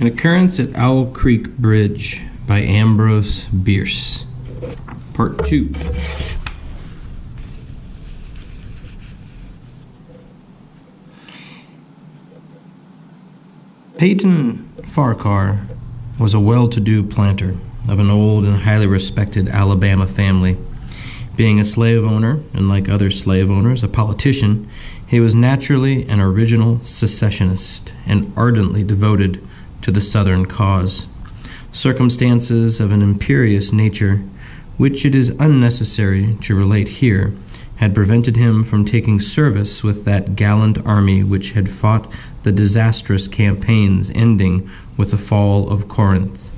An Occurrence at Owl Creek Bridge by Ambrose Bierce. Part 2. Peyton Farquhar was a well-to-do planter of an old and highly respected Alabama family. Being a slave owner, and like other slave owners, a politician, he was naturally an original secessionist and ardently devoted to the Southern cause. Circumstances of an imperious nature, which it is unnecessary to relate here, had prevented him from taking service with that gallant army which had fought the disastrous campaigns ending with the fall of Corinth,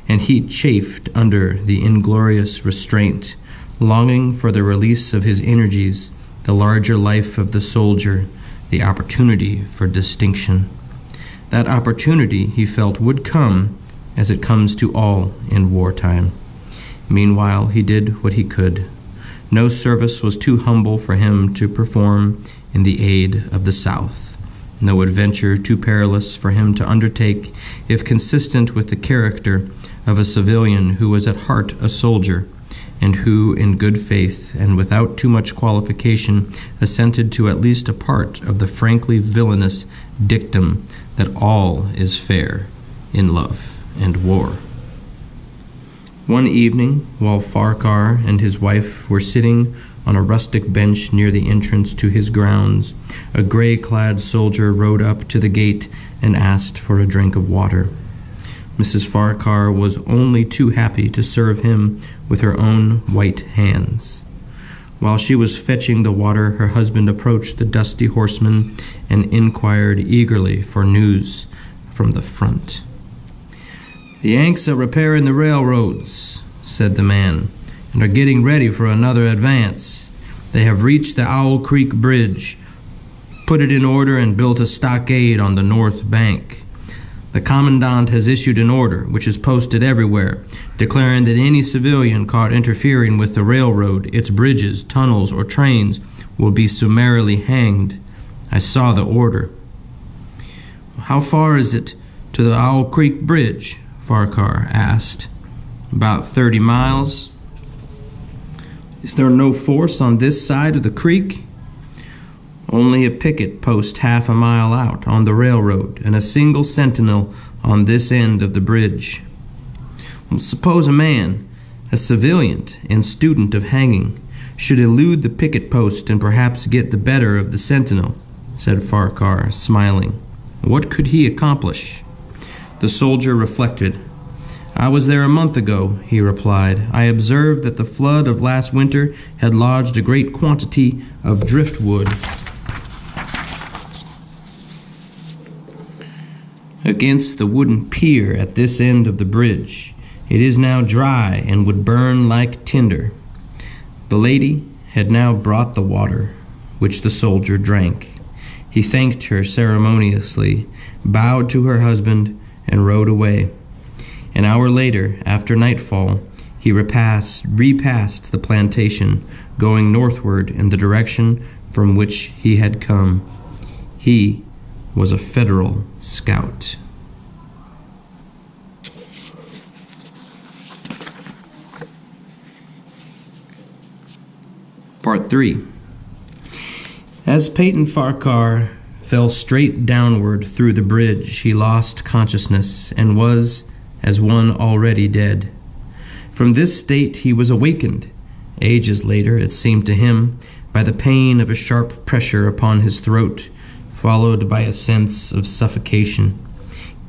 and he chafed under the inglorious restraint, longing for the release of his energies, the larger life of the soldier, the opportunity for distinction. That opportunity, he felt, would come, as it comes to all in wartime. Meanwhile, he did what he could. No service was too humble for him to perform in the aid of the South, no adventure too perilous for him to undertake if consistent with the character of a civilian who was at heart a soldier, and who, in good faith and without too much qualification, assented to at least a part of the frankly villainous dictum that all is fair in love and war. One evening, while Farquhar and his wife were sitting on a rustic bench near the entrance to his grounds, a gray-clad soldier rode up to the gate and asked for a drink of water. Mrs. Farquhar was only too happy to serve him with her own white hands. While she was fetching the water, her husband approached the dusty horseman and inquired eagerly for news from the front. "The Yanks are repairing the railroads," said the man, "and are getting ready for another advance. They have reached the Owl Creek Bridge, put it in order, and built a stockade on the north bank. The commandant has issued an order, which is posted everywhere, declaring that any civilian caught interfering with the railroad, its bridges, tunnels, or trains will be summarily hanged. I saw the order." "How far is it to the Owl Creek Bridge?" Farquhar asked. "About 30 miles. "Is there no force on this side of the creek?" "Only a picket post half a mile out on the railroad, and a single sentinel on this end of the bridge." "Well, suppose a man, a civilian and student of hanging, should elude the picket post and perhaps get the better of the sentinel," said Farquhar, smiling. "What could he accomplish?" The soldier reflected. "I was there a month ago," he replied. "I observed that the flood of last winter had lodged a great quantity of driftwood against the wooden pier at this end of the bridge. It is now dry and would burn like tinder." The lady had now brought the water, which the soldier drank. He thanked her ceremoniously, bowed to her husband, and rode away. An hour later, after nightfall, he repassed the plantation, going northward in the direction from which he had come. He was a Federal scout. Part 3. As Peyton Farquhar fell straight downward through the bridge, he lost consciousness and was as one already dead. From this state he was awakened, ages later, it seemed to him, by the pain of a sharp pressure upon his throat, followed by a sense of suffocation.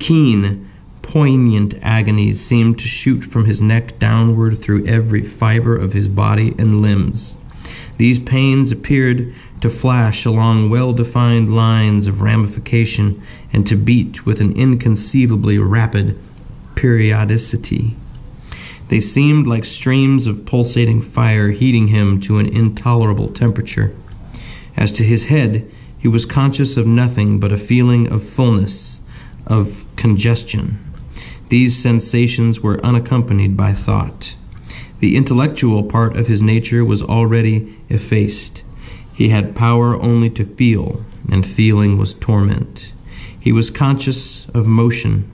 Keen, poignant agonies seemed to shoot from his neck downward through every fiber of his body and limbs. These pains appeared to flash along well-defined lines of ramification and to beat with an inconceivably rapid periodicity. They seemed like streams of pulsating fire heating him to an intolerable temperature. As to his head, he was conscious of nothing but a feeling of fullness, of congestion. These sensations were unaccompanied by thought. The intellectual part of his nature was already effaced. He had power only to feel, and feeling was torment. He was conscious of motion.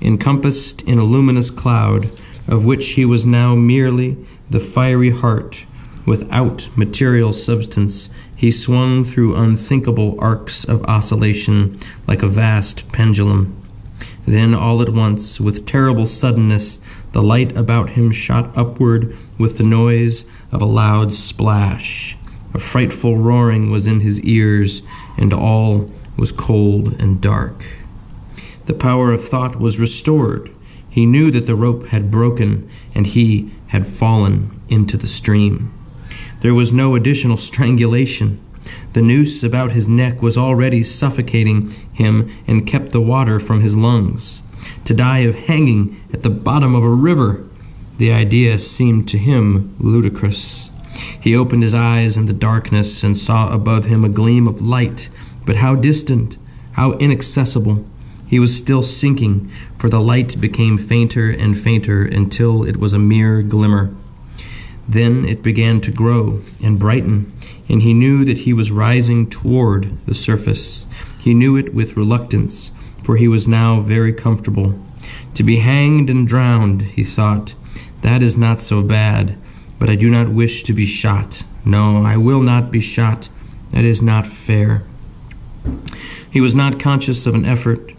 Encompassed in a luminous cloud, of which he was now merely the fiery heart, without material substance, he swung through unthinkable arcs of oscillation like a vast pendulum. Then all at once, with terrible suddenness, the light about him shot upward with the noise of a loud splash. A frightful roaring was in his ears, and all was cold and dark. The power of thought was restored. He knew that the rope had broken, and he had fallen into the stream. There was no additional strangulation. The noose about his neck was already suffocating him and kept the water from his lungs. To die of hanging at the bottom of a river! The idea seemed to him ludicrous. He opened his eyes in the darkness and saw above him a gleam of light, but how distant, how inaccessible. He was still sinking, for the light became fainter and fainter until it was a mere glimmer. Then it began to grow and brighten, and he knew that he was rising toward the surface. He knew it with reluctance, for he was now very comfortable. To be hanged and drowned, he thought, that is not so bad, but I do not wish to be shot. No, I will not be shot. That is not fair. He was not conscious of an effort,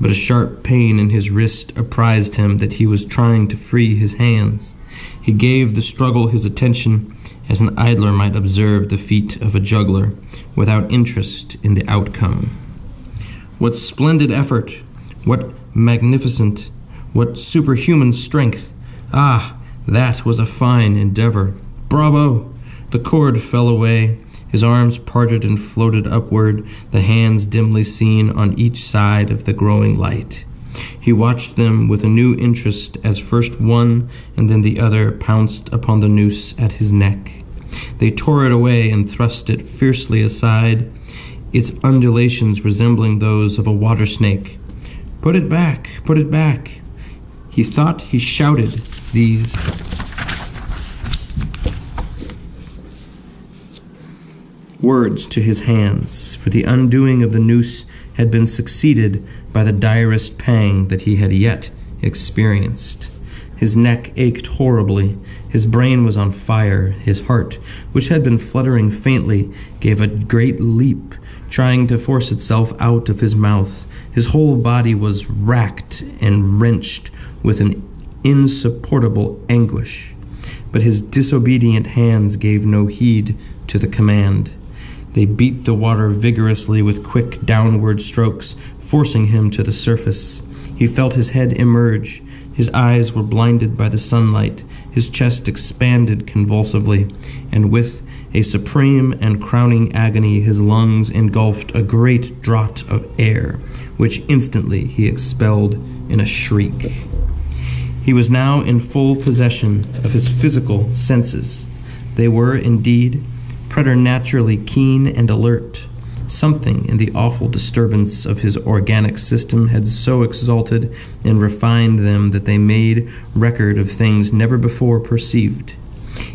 but a sharp pain in his wrist apprised him that he was trying to free his hands. He gave the struggle his attention, as an idler might observe the feat of a juggler, without interest in the outcome. What splendid effort! What magnificent, what superhuman strength! Ah, that was a fine endeavor. Bravo! The cord fell away. His arms parted and floated upward, the hands dimly seen on each side of the growing light. He watched them with a new interest as first one and then the other pounced upon the noose at his neck. They tore it away and thrust it fiercely aside, its undulations resembling those of a water snake. "Put it back! Put it back!" He thought he shouted these words to his hands, for the undoing of the noose had been succeeded by the direst pang that he had yet experienced. His neck ached horribly. His brain was on fire. His heart, which had been fluttering faintly, gave a great leap, trying to force itself out of his mouth. His whole body was racked and wrenched with an insupportable anguish. But his disobedient hands gave no heed to the command. They beat the water vigorously with quick downward strokes, forcing him to the surface. He felt his head emerge. His eyes were blinded by the sunlight. His chest expanded convulsively, and with a supreme and crowning agony his lungs engulfed a great draught of air, which instantly he expelled in a shriek. He was now in full possession of his physical senses. They were, indeed, preternaturally keen and alert. Something in the awful disturbance of his organic system had so exalted and refined them that they made record of things never before perceived.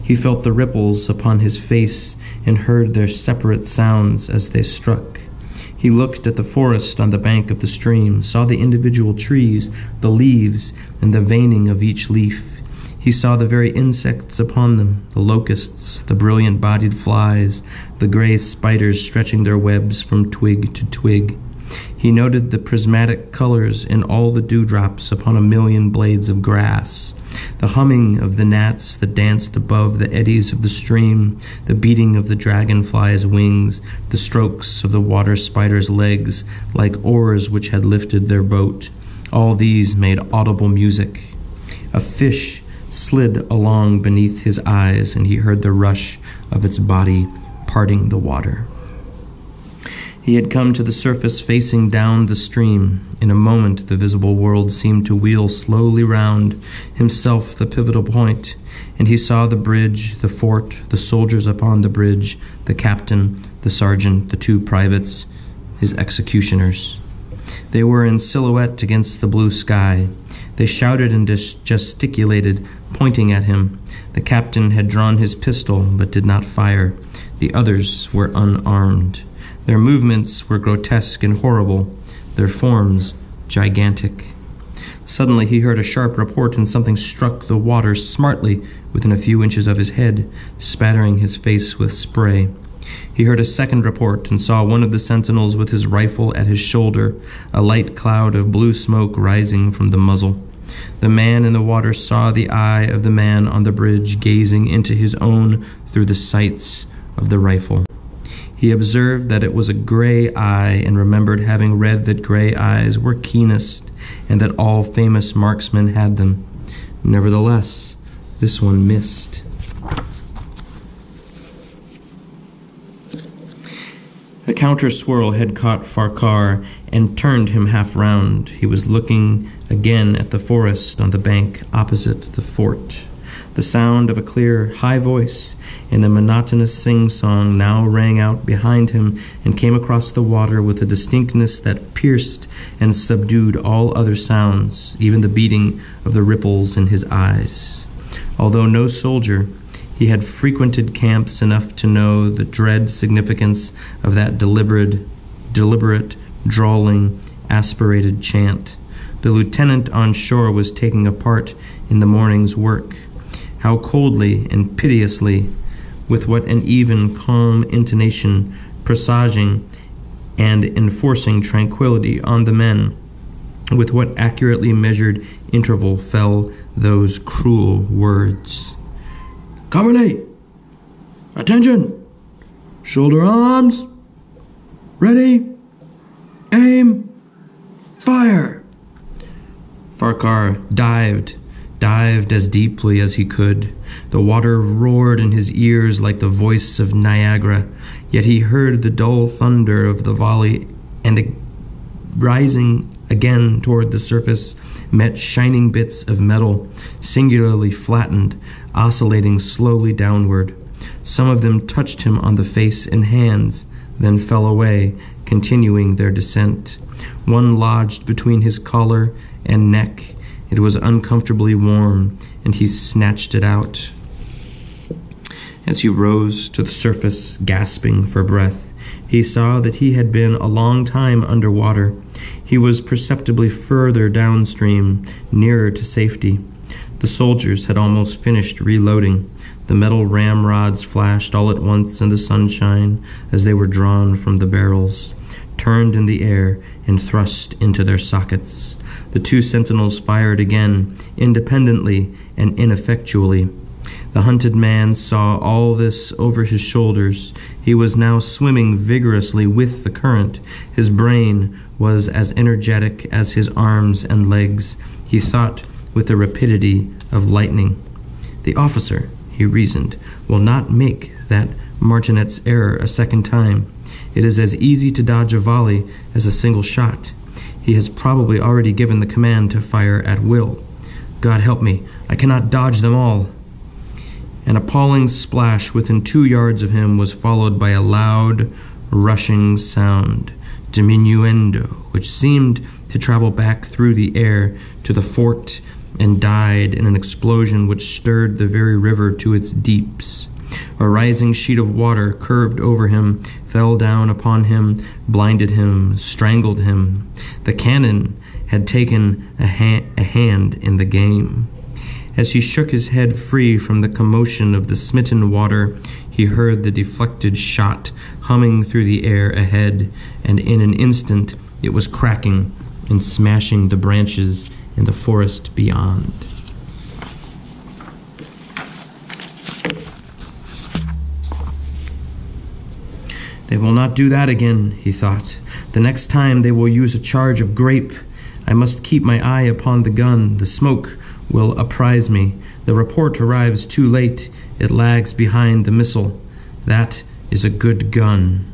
He felt the ripples upon his face and heard their separate sounds as they struck. He looked at the forest on the bank of the stream, saw the individual trees, the leaves, and the veining of each leaf. He saw the very insects upon them, the locusts, the brilliant-bodied flies, the gray spiders stretching their webs from twig to twig. He noted the prismatic colors in all the dewdrops upon a million blades of grass, the humming of the gnats that danced above the eddies of the stream, the beating of the dragonfly's wings, the strokes of the water spider's legs like oars which had lifted their boat. All these made audible music. A fish slid along beneath his eyes, and he heard the rush of its body parting the water. He had come to the surface facing down the stream. In a moment the visible world seemed to wheel slowly round, himself the pivotal point, and he saw the bridge, the fort, the soldiers upon the bridge, the captain, the sergeant, the two privates, his executioners. They were in silhouette against the blue sky. They shouted and gesticulated, pointing at him. The captain had drawn his pistol, but did not fire. The others were unarmed. Their movements were grotesque and horrible, their forms gigantic. Suddenly he heard a sharp report, and something struck the water smartly within a few inches of his head, spattering his face with spray. He heard a second report and saw one of the sentinels with his rifle at his shoulder, a light cloud of blue smoke rising from the muzzle. The man in the water saw the eye of the man on the bridge gazing into his own through the sights of the rifle. He observed that it was a gray eye and remembered having read that gray eyes were keenest and that all famous marksmen had them. Nevertheless, this one missed. A counter-swirl had caught Farquhar and turned him half round. He was looking again at the forest on the bank opposite the fort. The sound of a clear, high voice in a monotonous sing-song now rang out behind him and came across the water with a distinctness that pierced and subdued all other sounds, even the beating of the ripples in his eyes. Although no soldier, he had frequented camps enough to know the dread significance of that deliberate, drawling, aspirated chant. The lieutenant on shore was taking a part in the morning's work. How coldly and piteously, with what an even, calm intonation, presaging and enforcing tranquility on the men, with what accurately measured interval fell those cruel words. "Company! Attention! Shoulder arms! Ready! Aim! Fire!" Farquhar dived as deeply as he could. The water roared in his ears like the voice of Niagara, yet he heard the dull thunder of the volley, and rising again toward the surface met shining bits of metal, singularly flattened, oscillating slowly downward. Some of them touched him on the face and hands, then fell away, continuing their descent. One lodged between his collar and neck. It was uncomfortably warm, and he snatched it out. As he rose to the surface, gasping for breath, he saw that he had been a long time under water. He was perceptibly further downstream, nearer to safety. The soldiers had almost finished reloading. The metal ramrods flashed all at once in the sunshine as they were drawn from the barrels, turned in the air, and thrust into their sockets. The two sentinels fired again, independently and ineffectually. The hunted man saw all this over his shoulders. He was now swimming vigorously with the current. His brain was as energetic as his arms and legs. He thought with the rapidity of lightning. The officer, he reasoned, will not make that martinet's error a second time. It is as easy to dodge a volley as a single shot. He has probably already given the command to fire at will. God help me, I cannot dodge them all. An appalling splash within 2 yards of him was followed by a loud, rushing sound, diminuendo, which seemed to travel back through the air to the fort and died in an explosion which stirred the very river to its deeps. A rising sheet of water curved over him, fell down upon him, blinded him, strangled him. The cannon had taken a hand in the game. As he shook his head free from the commotion of the smitten water, he heard the deflected shot humming through the air ahead, and in an instant it was cracking and smashing the branches in the forest beyond. They will not do that again, he thought. The next time they will use a charge of grape. I must keep my eye upon the gun. The smoke will apprise me. The report arrives too late. It lags behind the missile. That is a good gun.